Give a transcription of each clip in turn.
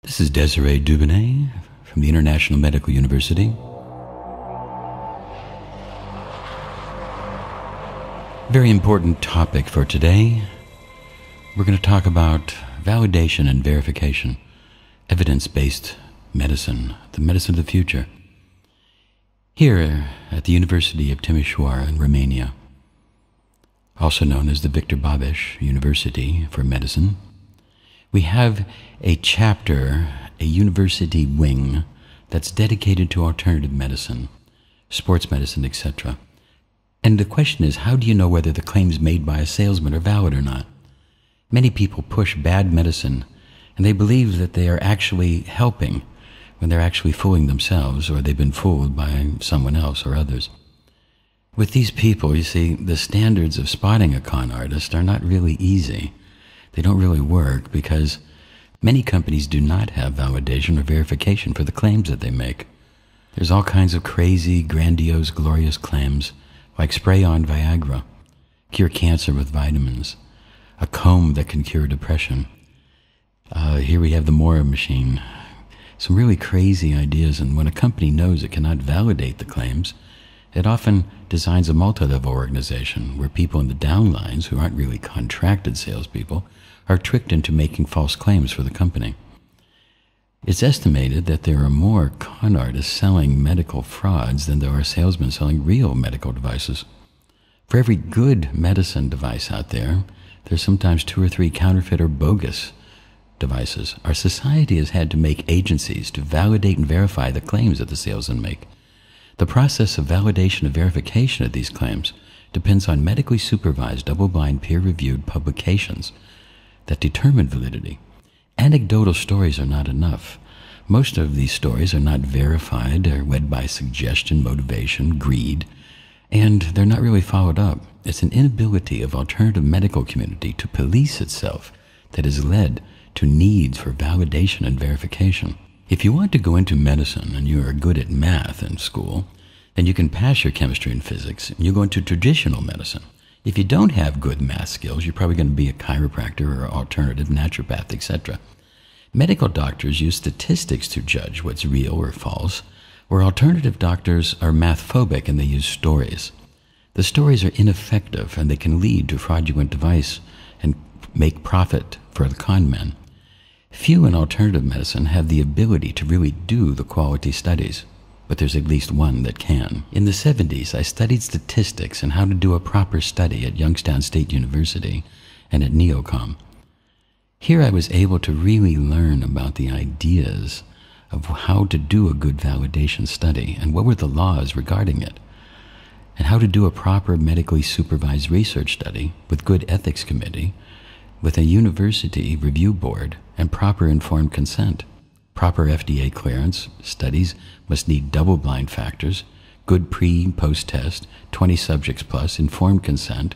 This is Desiree Dubonnet from the International Medical University. Very important topic for today. We're going to talk about validation and verification, evidence-based medicine, the medicine of the future. Here at the University of Timișoara in Romania, also known as the Victor Babeș University for Medicine, we have a chapter, a university wing, that's dedicated to alternative medicine, sports medicine, etc. And the question is, how do you know whether the claims made by a salesman are valid or not? Many people push bad medicine, and they believe that they are actually helping when they're actually fooling themselves, or they've been fooled by someone else or others. With these people, you see, the standards of spotting a con artist are not really easy. They don't really work because many companies do not have validation or verification for the claims that they make. There's all kinds of crazy, grandiose, glorious claims, like spray-on Viagra, cure cancer with vitamins, a comb that can cure depression. Here we have the Mora machine. Some really crazy ideas, and when a company knows it cannot validate the claims, it often designs a multi-level organization where people in the downlines, who aren't really contracted salespeople, are tricked into making false claims for the company. It's estimated that there are more con artists selling medical frauds than there are salesmen selling real medical devices. For every good medicine device out there, there's sometimes 2 or 3 counterfeit or bogus devices. Our society has had to make agencies to validate and verify the claims that the salesmen make. The process of validation and verification of these claims depends on medically supervised, double-blind, peer-reviewed publications that determine validity. Anecdotal stories are not enough. Most of these stories are not verified, they're led by suggestion, motivation, greed, and they're not really followed up. It's an inability of alternative medical community to police itself that has led to needs for validation and verification. If you want to go into medicine and you are good at math in school, then you can pass your chemistry and physics and you go into traditional medicine. If you don't have good math skills, you're probably going to be a chiropractor or alternative naturopath, etc. Medical doctors use statistics to judge what's real or false, where alternative doctors are math-phobic and they use stories. The stories are ineffective and they can lead to fraudulent device and make profit for the con men. Few in alternative medicine have the ability to really do the quality studies, but there's at least one that can. In the 70s, I studied statistics and how to do a proper study at Youngstown State University and at Neocom. Here I was able to really learn about the ideas of how to do a good validation study and what were the laws regarding it, and how to do a proper medically supervised research study with good ethics committee, with a university review board, and proper informed consent. Proper FDA clearance studies must need double-blind factors, good pre- and post-test, 20 subjects plus, informed consent,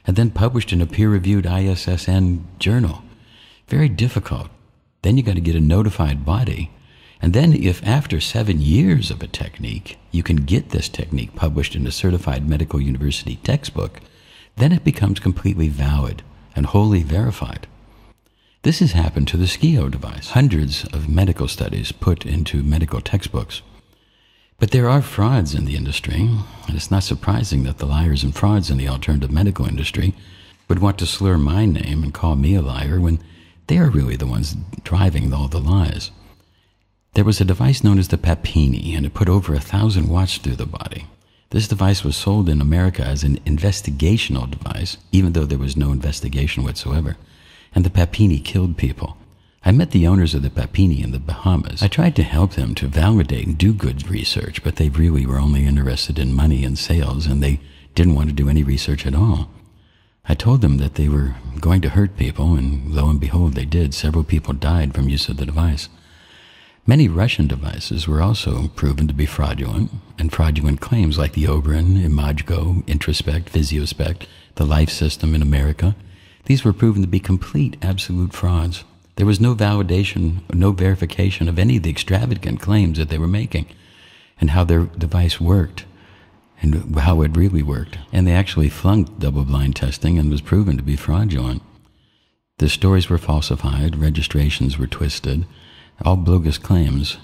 and then published in a peer-reviewed ISSN journal. Very difficult. Then you got to get a notified body. And then if after 7 years of a technique, you can get this technique published in a certified medical university textbook, then it becomes completely valid and wholly verified. This has happened to the SCIO device. Hundreds of medical studies put into medical textbooks. But there are frauds in the industry, and it's not surprising that the liars and frauds in the alternative medical industry would want to slur my name and call me a liar when they are really the ones driving all the lies. There was a device known as the Papini, and it put over 1,000 watts through the body. This device was sold in America as an investigational device, even though there was no investigation whatsoever. And the Papini killed people. I met the owners of the Papini in the Bahamas. I tried to help them to validate and do good research, but they really were only interested in money and sales, and they didn't want to do any research at all. I told them that they were going to hurt people, and lo and behold, they did. Several people died from use of the device. Many Russian devices were also proven to be fraudulent, and fraudulent claims like the Oberon, Imago, Introspect, Physiospect, the Life System in America, these were proven to be complete, absolute frauds. There was no validation, no verification of any of the extravagant claims that they were making and how their device worked and how it really worked. And they actually flunked double-blind testing and was proven to be fraudulent. The stories were falsified, registrations were twisted, all bogus claims.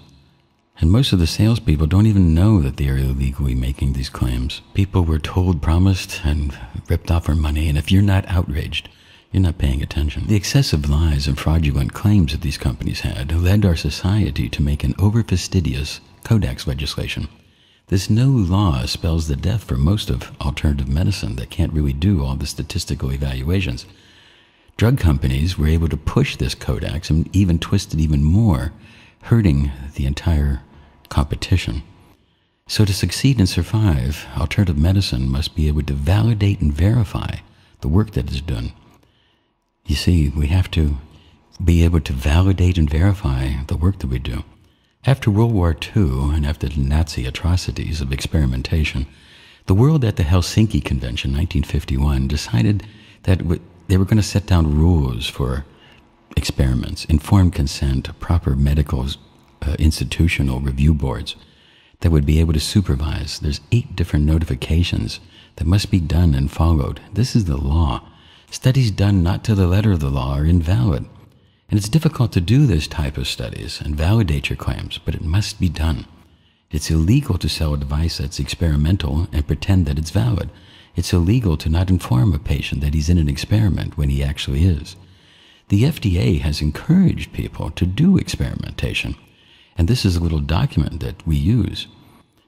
And most of the salespeople don't even know that they are illegally making these claims. People were told, promised, and ripped off their money, and if you're not outraged, you're not paying attention. The excessive lies and fraudulent claims that these companies had led our society to make an over-fastidious codex legislation. This no law spells the death for most of alternative medicine that can't really do all the statistical evaluations. Drug companies were able to push this codex and even twist it even more, hurting the entire competition. So to succeed and survive, alternative medicine must be able to validate and verify the work that is done. You see, we have to be able to validate and verify the work that we do. After World War II and after the Nazi atrocities of experimentation, the world at the Helsinki Convention, 1951, decided that they were going to set down rules for experiments, informed consent, proper medical institutional review boards that would be able to supervise. There's 8 different notifications that must be done and followed. This is the law. Studies done not to the letter of the law are invalid. And it's difficult to do this type of studies and validate your claims, but it must be done. It's illegal to sell a device that's experimental and pretend that it's valid. It's illegal to not inform a patient that he's in an experiment when he actually is. The FDA has encouraged people to do experimentation, and this is a little document that we use.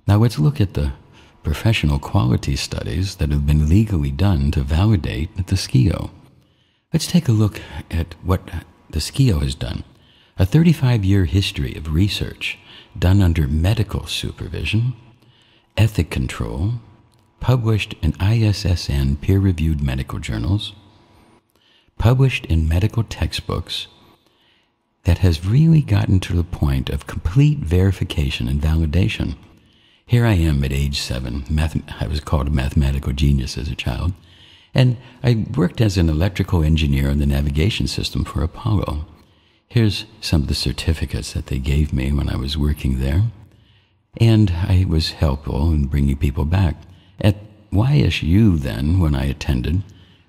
Now let's look at the professional quality studies that have been legally done to validate the SCIO. Let's take a look at what the SCIO has done. A 35-year history of research done under medical supervision, ethic control, published in ISSN peer-reviewed medical journals, published in medical textbooks, that has really gotten to the point of complete verification and validation. Here I am at age 7. I was called a mathematical genius as a child. And I worked as an electrical engineer on the navigation system for Apollo. Here's some of the certificates that they gave me when I was working there. And I was helpful in bringing people back. At YSU then, when I attended,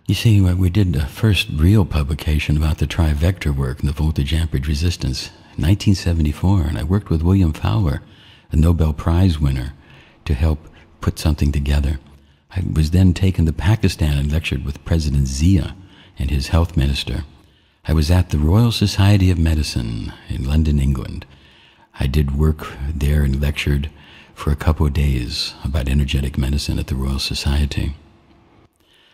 you see, we did the first real publication about the trivector work and the voltage amperage resistance in 1974. And I worked with William Fowler, a Nobel Prize winner, to help put something together. I was then taken to Pakistan and lectured with President Zia and his health minister. I was at the Royal Society of Medicine in London, England. I did work there and lectured for a couple of days about energetic medicine at the Royal Society.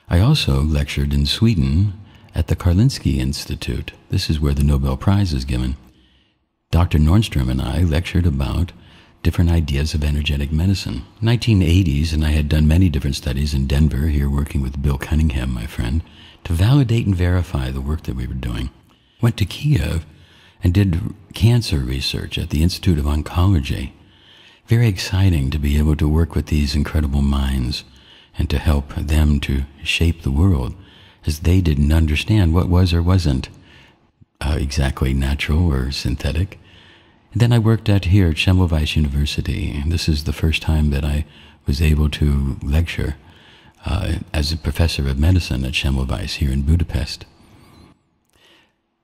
I also lectured in Sweden at the Karolinska Institute. This is where the Nobel Prize is given. Dr. Nordstrom and I lectured about different ideas of energetic medicine. 1980s, and I had done many different studies in Denver, here working with Bill Cunningham, my friend, to validate and verify the work that we were doing. Went to Kiev and did cancer research at the Institute of Oncology. Very exciting to be able to work with these incredible minds and to help them to shape the world, as they didn't understand what was or wasn't exactly natural or synthetic. And then I worked here at Semmelweis University. This is the first time that I was able to lecture as a professor of medicine at Semmelweis here in Budapest.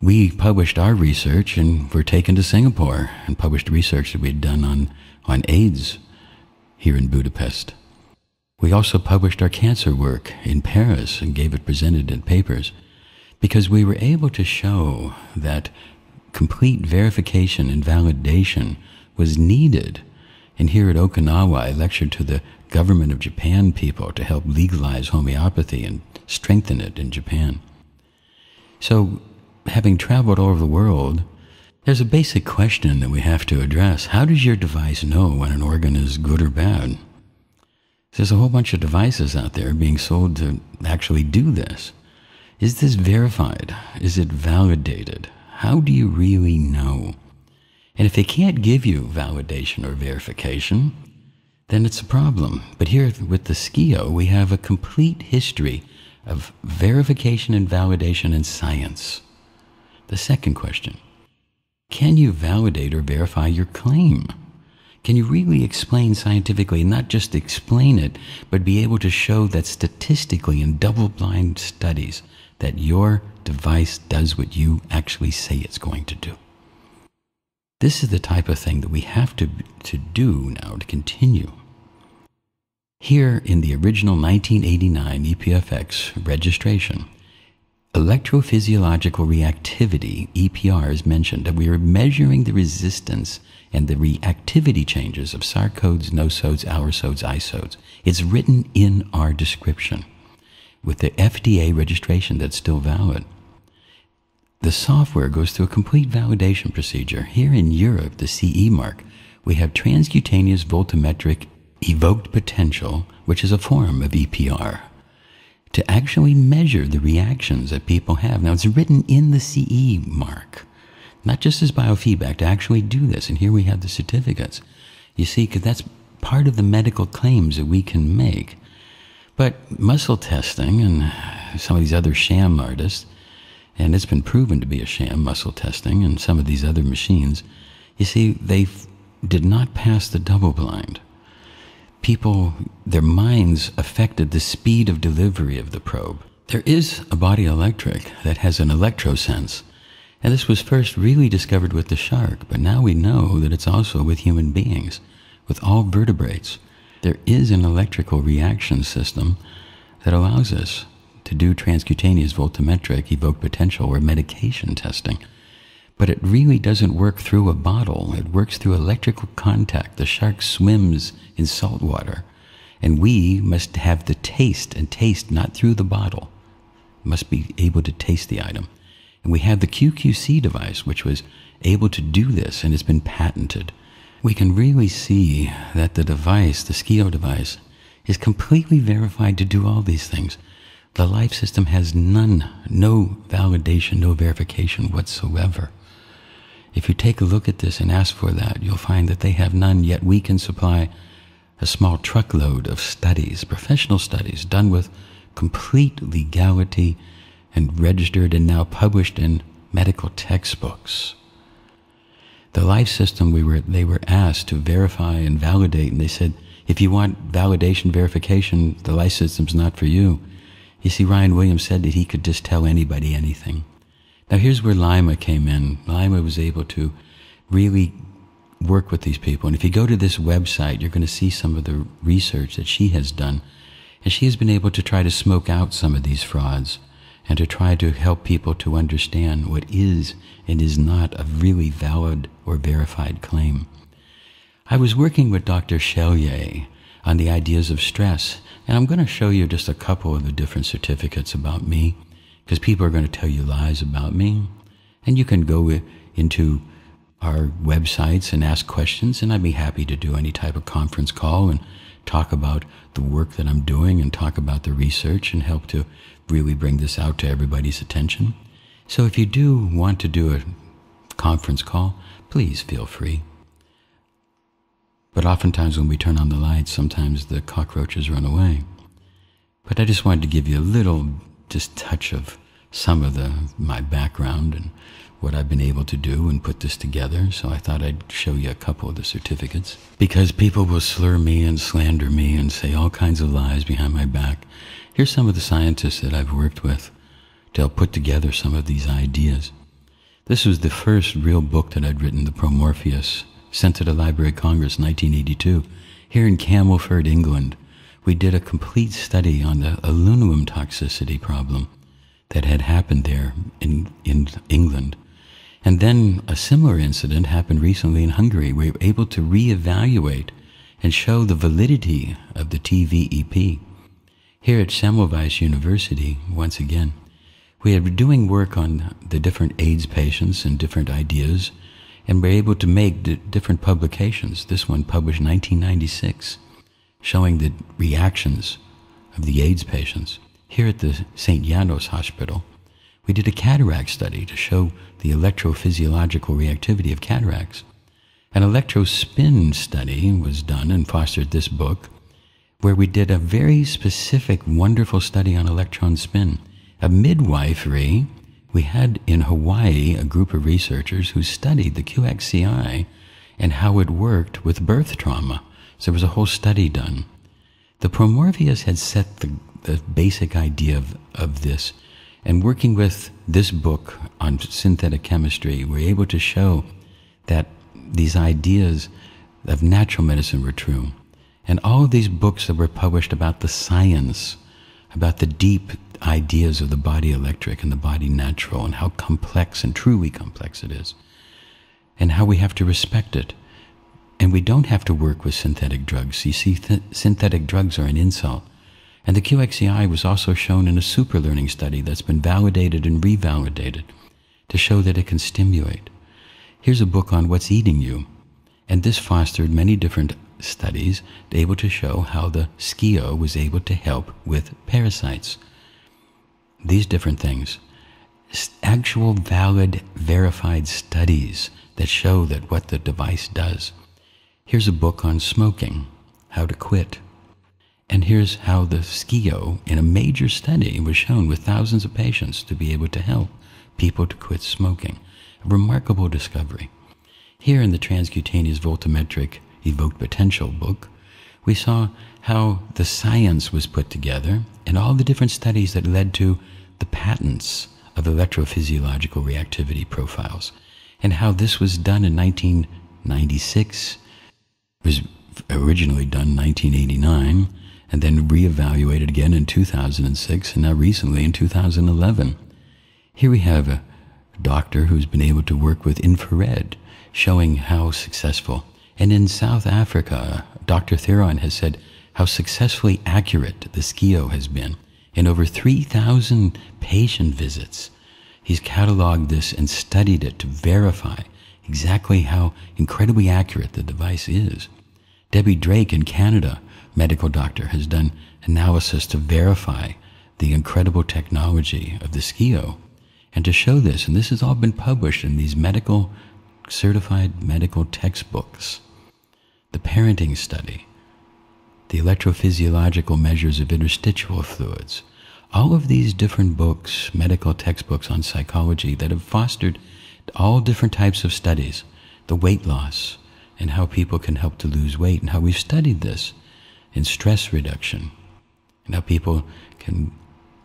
We published our research and were taken to Singapore and published research that we had done on AIDS here in Budapest. We also published our cancer work in Paris and gave it presented in papers because we were able to show that complete verification and validation was needed. And here at Okinawa, I lectured to the government of Japan people to help legalize homeopathy and strengthen it in Japan. So, having traveled all over the world, there's a basic question that we have to address. How does your device know when an organ is good or bad? There's a whole bunch of devices out there being sold to actually do this. Is this verified? Is it validated? How do you really know? And if they can't give you validation or verification, then it's a problem. But here with the SCIO, we have a complete history of verification and validation in science. The second question, can you validate or verify your claim? Can you really explain scientifically, not just explain it, but be able to show that statistically in double-blind studies that your device does what you actually say it's going to do? This is the type of thing that we have to do now to continue. Here in the original 1989 EPFX registration, electrophysiological reactivity, EPR, is mentioned, that we are measuring the resistance and the reactivity changes of sarcodes, nosodes, aurosodes, isodes. It's written in our description with the FDA registration that's still valid. The software goes through a complete validation procedure. Here in Europe, the CE mark, we have transcutaneous voltammetric evoked potential, which is a form of EPR, to actually measure the reactions that people have. Now, it's written in the CE mark, not just as biofeedback, to actually do this. And here we have the certificates. You see, because that's part of the medical claims that we can make. But muscle testing and some of these other sham artists, and it's been proven to be a sham, muscle testing, and some of these other machines, you see, they did not pass the double blind. People, their minds affected the speed of delivery of the probe. There is a body electric that has an electrosense, and this was first really discovered with the shark, but now we know that it's also with human beings, with all vertebrates. There is an electrical reaction system that allows us to do transcutaneous voltammetric evoked potential or medication testing. But it really doesn't work through a bottle. It works through electrical contact. The shark swims in salt water, and we must have the taste, and taste not through the bottle. Must be able to taste the item. And we have the QQC device, which was able to do this, and it's been patented. We can really see that the device, the SCIO device, is completely verified to do all these things. The life system has no validation, no verification whatsoever. If you take a look at this and ask for that, you'll find that they have none, yet we can supply a small truckload of studies, professional studies, done with complete legality and registered and now published in medical textbooks. The life system, they were asked to verify and validate, and they said, if you want validation verification, the life system's not for you. You see, Ryan Williams said that he could just tell anybody anything. Now here's where Lima came in. Lima was able to really work with these people. And if you go to this website, you're going to see some of the research that she has done. And she has been able to try to smoke out some of these frauds and to try to help people to understand what is and is not a really valid or verified claim. I was working with Dr. Chelier on the ideas of stress, and I'm going to show you just a couple of the different certificates about me, because people are going to tell you lies about me. And you can go into our websites and ask questions, and I'd be happy to do any type of conference call and talk about the work that I'm doing and talk about the research and help to really bring this out to everybody's attention. So if you do want to do a conference call, please feel free. But oftentimes when we turn on the lights, sometimes the cockroaches run away. But I just wanted to give you a little just touch of some of my background and what I've been able to do and put this together. So I thought I'd show you a couple of the certificates, because people will slur me and slander me and say all kinds of lies behind my back. Here's some of the scientists that I've worked with to help put together some of these ideas. This was the first real book that I'd written, the Promorpheus, sent to the Library of Congress in 1982. Here in Camelford, England, we did a complete study on the aluminum toxicity problem that had happened there in England. And then a similar incident happened recently in Hungary. We were able to reevaluate and show the validity of the TVEP. Here at Semmelweis University, once again, we had been doing work on the different AIDS patients and different ideas, and we're able to make different publications. This one published in 1996, showing the reactions of the AIDS patients. Here at the St. Janos Hospital, we did a cataract study to show the electrophysiological reactivity of cataracts. An electrospin study was done and fostered this book, where we did a very specific, wonderful study on electron spin. A midwifery, we had in Hawaii a group of researchers who studied the QXCI and how it worked with birth trauma. So there was a whole study done. The Promorpheus had set the basic idea of this, and working with this book on synthetic chemistry, we're able to show that these ideas of natural medicine were true. And all of these books that were published about the science, about the deep ideas of the body electric and the body natural, and how complex and truly complex it is, and how we have to respect it. And we don't have to work with synthetic drugs. You see, synthetic drugs are an insult. And the QXCI was also shown in a super learning study that's been validated and revalidated to show that it can stimulate. Here's a book on what's eating you. And this fostered many different studies able to show how the skio was able to help with parasites. These different things. Actual valid, verified studies that show that what the device does. Here's a book on smoking, how to quit. And here's how the skio, in a major study, was shown with thousands of patients to be able to help people to quit smoking. A remarkable discovery. Here in the transcutaneous voltammetric evoked potential book, we saw how the science was put together and all the different studies that led to the patents of electrophysiological reactivity profiles, and how this was done in 1996, was originally done in 1989, and then reevaluated again in 2006, and now recently in 2011. Here we have a doctor who's been able to work with infrared, showing how successful. And in South Africa, Dr. Theron has said how successfully accurate the skio has been. In over 3,000 patient visits, he's cataloged this and studied it to verify exactly how incredibly accurate the device is. Debbie Drake in Canada, medical doctor, has done analysis to verify the incredible technology of the skio and to show this. And this has all been published in these certified medical textbooks. The parenting study, the electrophysiological measures of interstitial fluids, all of these different books, medical textbooks on psychology that have fostered all different types of studies, the weight loss and how people can help to lose weight, and how we've studied this in stress reduction, and how people can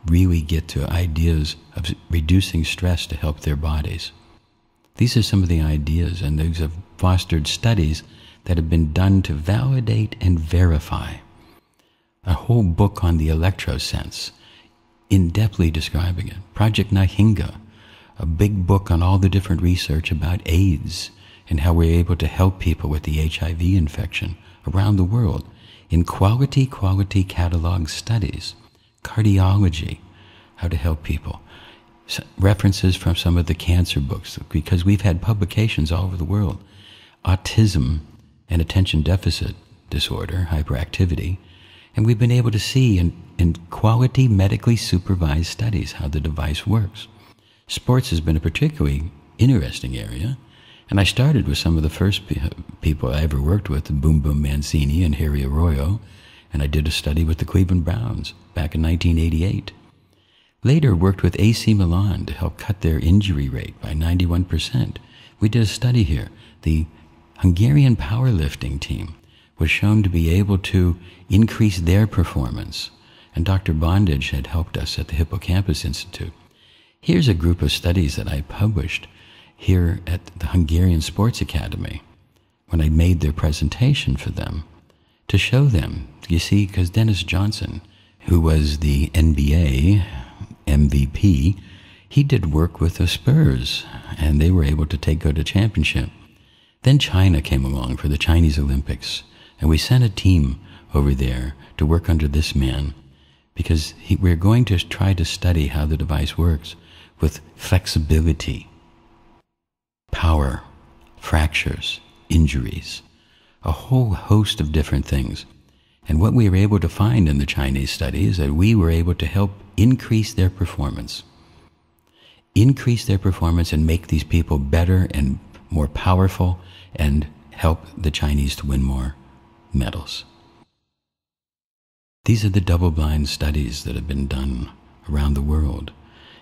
really get to ideas of reducing stress to help their bodies. These are some of the ideas, and these have fostered studies that have been done to validate and verify. A whole book on the electrosense, in-depthly describing it. Project Nahinga, a big book on all the different research about AIDS and how we're able to help people with the HIV infection around the world in quality catalog studies. Cardiology, how to help people. References from some of the cancer books, because we've had publications all over the world. Autism and attention deficit disorder, hyperactivity, and we've been able to see in quality medically supervised studies how the device works. Sports has been a particularly interesting area, and I started with some of the first people I ever worked with, Boom Boom Mancini and Harry Arroyo, and I did a study with the Cleveland Browns back in 1988. Later worked with AC Milan to help cut their injury rate by 91%. We did a study here. The Hungarian powerlifting team was shown to be able to increase their performance, and Dr. Bondage had helped us at the Hippocampus Institute. Here's a group of studies that I published here at the Hungarian Sports Academy when I made their presentation for them to show them. You see, because Dennis Johnson, who was the NBA MVP, he did work with the Spurs, and they were able to go to championship. Then China came along for the Chinese Olympics, and we sent a team over there to work under this man, because we're going to try to study how the device works with flexibility, power, fractures, injuries, a whole host of different things. And what we were able to find in the Chinese study is that we were able to help increase their performance and make these people better and more powerful and help the Chinese to win more medals. These are the double-blind studies that have been done around the world.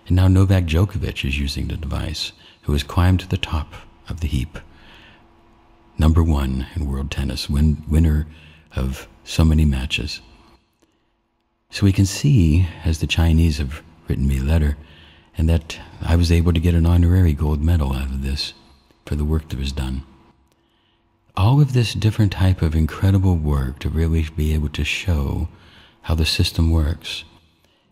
And now Novak Djokovic is using the device, who has climbed to the top of the heap. #1 in world tennis, winner of so many matches. So we can see, as the Chinese have written me a letter, and that I was able to get an honorary gold medal out of this for the work that was done. all of this different type of incredible work to really be able to show how the system works.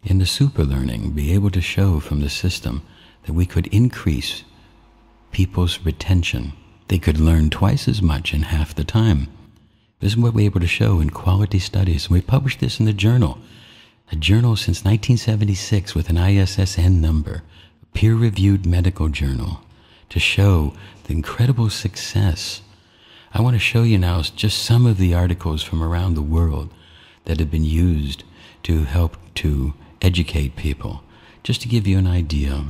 In the super learning, be able to show from the system that we could increase people's retention. They could learn twice as much in half the time. This is what we're able to show in quality studies. We published this in the journal, a journal since 1976 with an ISSN number, a peer-reviewed medical journal, to show the incredible success. I want to show you now just some of the articles from around the world that have been used to help to educate people, just to give you an idea.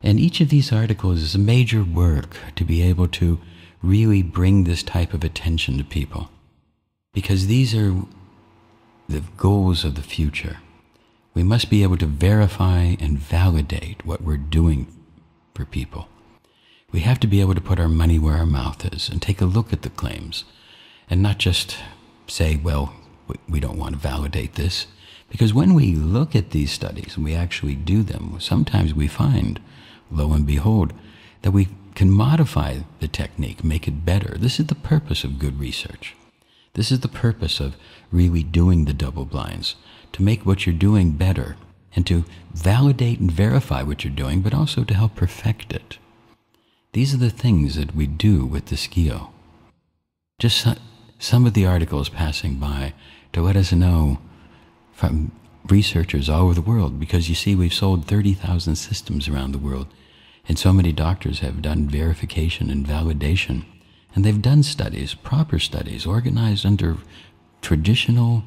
And each of these articles is a major work to be able to really bring this type of attention to people, because these are the goals of the future. We must be able to verify and validate what we're doing for people. We have to be able to put our money where our mouth is and take a look at the claims and not just say, well, we don't want to validate this. Because when we look at these studies and we actually do them, sometimes we find, lo and behold, that we can modify the technique, make it better. This is the purpose of good research. This is the purpose of really doing the double blinds, to make what you're doing better and to validate and verify what you're doing, but also to help perfect it. These are the things that we do with the SKIO. Just some of the articles passing by to let us know from researchers all over the world, because you see we've sold 30,000 systems around the world, and so many doctors have done verification and validation, and they've done studies, proper studies, organized under traditional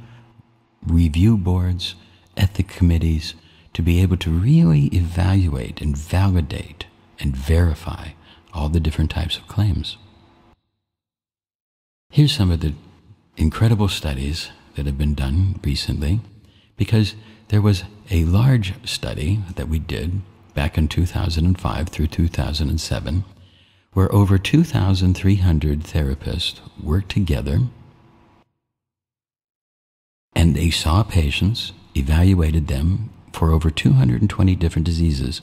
review boards, ethic committees, to be able to really evaluate and validate and verify all the different types of claims. Here's some of the incredible studies that have been done recently, because there was a large study that we did back in 2005 through 2007, where over 2,300 therapists worked together, and they saw patients, evaluated them for over 220 different diseases.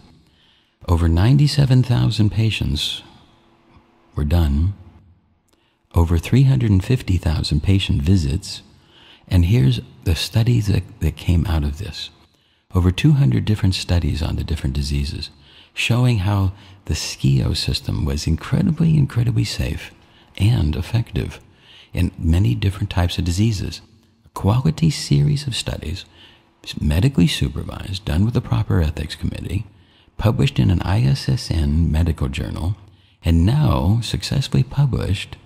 Over 97,000 patients were done, over 350,000 patient visits, and here's the studies that came out of this. Over 200 different studies on the different diseases, showing how the SKIO system was incredibly safe and effective in many different types of diseases. A quality series of studies, medically supervised, done with the proper ethics committee, published in an ISSN medical journal, and now successfully published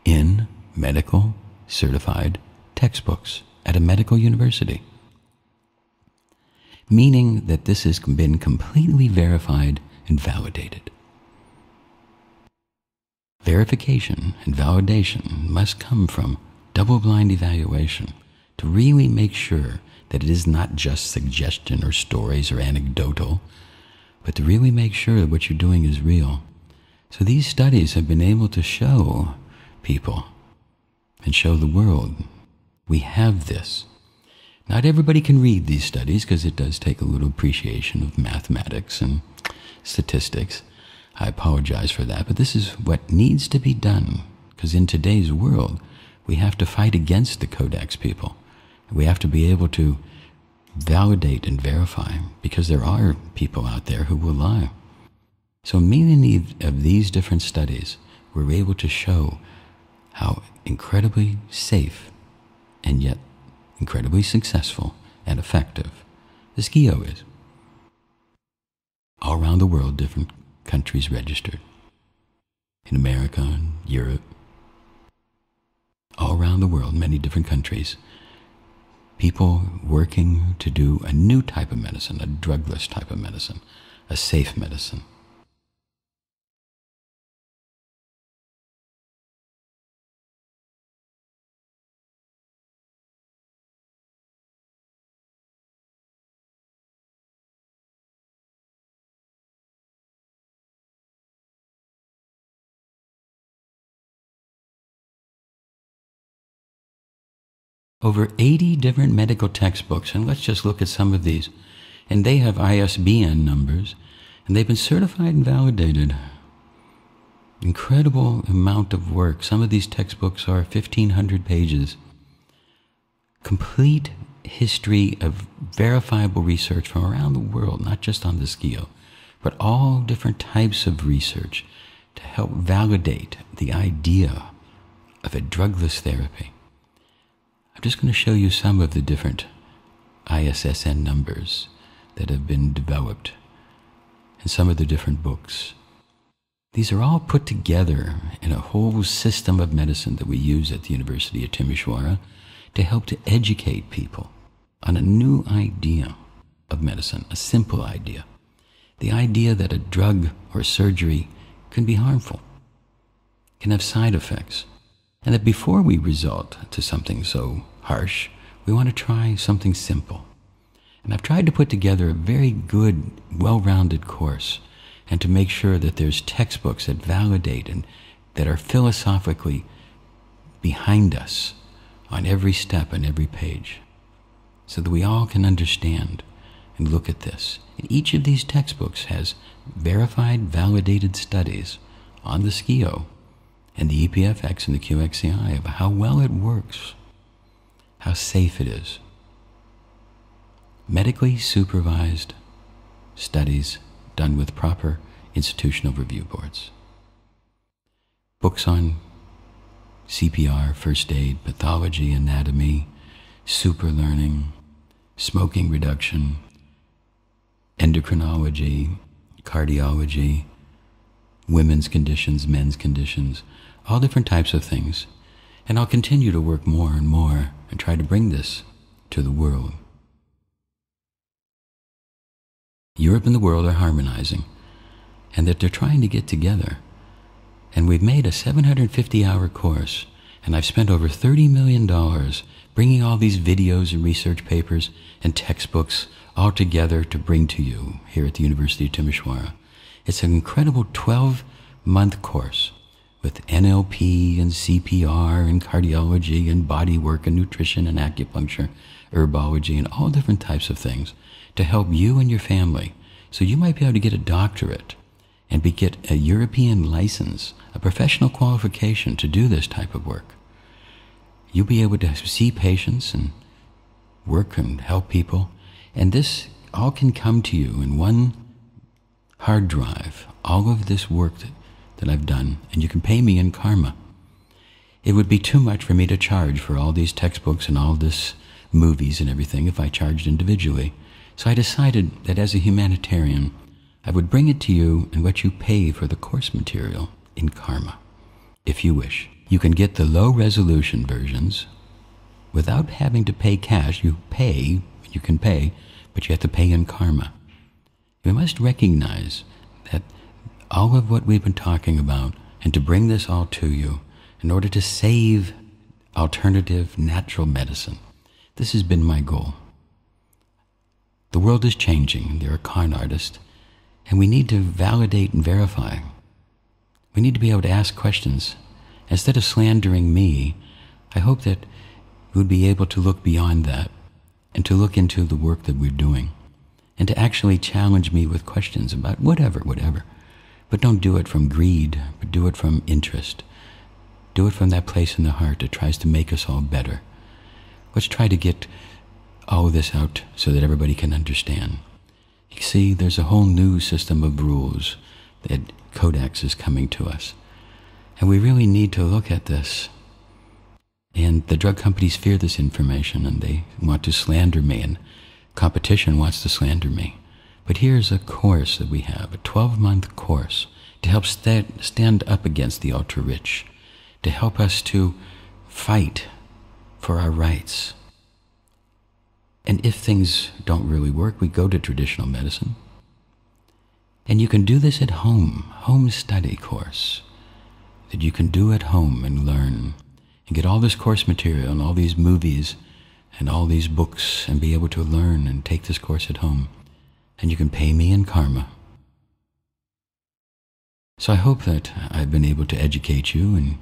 in medical certified textbooks at a medical university. Meaning that this has been completely verified and validated. Verification and validation must come from double-blind evaluation to really make sure that it is not just suggestion or stories or anecdotal, but to really make sure that what you're doing is real. So these studies have been able to show people and show the world we have this. Not everybody can read these studies because it does take a little appreciation of mathematics and statistics. I apologize for that, but this is what needs to be done, because in today's world, we have to fight against the Codex people. We have to be able to validate and verify, because there are people out there who will lie. So many of these different studies were able to show how incredibly safe and yet incredibly successful and effective the SKIO is. All around the world, different countries registered. In America and Europe, all around the world, many different countries, people working to do a new type of medicine, a drugless type of medicine, a safe medicine. Over 80 different medical textbooks, and let's just look at some of these. And they have ISBN numbers, and they've been certified and validated. incredible amount of work. Some of these textbooks are 1,500 pages. Complete history of verifiable research from around the world, not just on the SCIO, but all different types of research to help validate the idea of a drugless therapy. I'm just going to show you some of the different ISSN numbers that have been developed and some of the different books. These are all put together in a whole system of medicine that we use at the University of Timisoara to help to educate people on a new idea of medicine, a simple idea. The idea that a drug or surgery can be harmful, can have side effects, and that before we resort to something so harsh, we want to try something simple. And I've tried to put together a very good, well-rounded course, and to make sure that there's textbooks that validate and that are philosophically behind us on every step and every page, so that we all can understand and look at this. And each of these textbooks has verified, validated studies on the SCIO and the EPFX and the QXCI of how well it works, how safe it is. Medically supervised studies done with proper institutional review boards. Books on CPR, first aid, pathology, anatomy, super learning, smoking reduction, endocrinology, cardiology, women's conditions, men's conditions, all different types of things. And I'll continue to work more and more and try to bring this to the world. Europe and the world are harmonizing, and that they're trying to get together. And we've made a 750-hour course, and I've spent over $30 million bringing all these videos and research papers and textbooks all together to bring to you here at the University of Timisoara. It's an incredible 12-month course with NLP and CPR and cardiology and body work and nutrition and acupuncture, herbology, and all different types of things to help you and your family. So you might be able to get a doctorate and get a European license, a professional qualification to do this type of work. You'll be able to see patients and work and help people. And this all can come to you in one hard drive, all of this work that I've done, and you can pay me in karma. It would be too much for me to charge for all these textbooks and all this movies and everything if I charged individually. So I decided that as a humanitarian, I would bring it to you and let you pay for the course material in karma, if you wish. You can get the low-resolution versions without having to pay cash. You can pay, but you have to pay in karma. We must recognize that all of what we've been talking about, and to bring this all to you in order to save alternative natural medicine, this has been my goal. The world is changing. There are con artists, and we need to validate and verify. We need to be able to ask questions. Instead of slandering me, I hope that we would be able to look beyond that and to look into the work that we're doing and to actually challenge me with questions about whatever. But don't do it from greed, but do it from interest. Do it from that place in the heart that tries to make us all better. Let's try to get all of this out so that everybody can understand. You see, there's a whole new system of rules that Codex is coming to us. And we really need to look at this. And the drug companies fear this information, and they want to slander me, and competition wants to slander me. But here's a course that we have, a 12-month course, to help stand up against the ultra-rich, to help us to fight for our rights. And if things don't really work, we go to traditional medicine. And you can do this at home study course, that you can do at home and learn, and get all this course material and all these movies and all these books and be able to learn and take this course at home. And you can pay me in karma. So I hope that I've been able to educate you and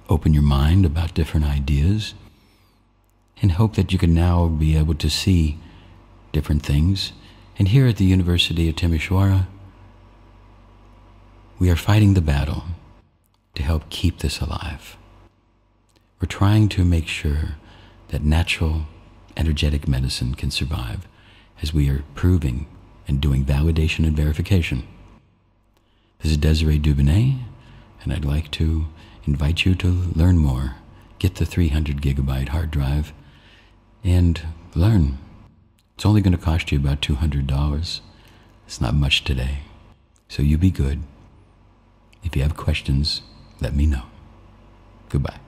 open your mind about different ideas, and hope that you can now be able to see different things. And here at the University of Timisoara, we are fighting the battle help keep this alive. We're trying to make sure that natural, energetic medicine can survive as we are proving and doing validation and verification. This is Desiree Dubonnet, and I'd like to invite you to learn more. Get the 300 gigabyte hard drive and learn. It's only going to cost you about $200. It's not much today. So you be good. If you have questions, let me know. Goodbye.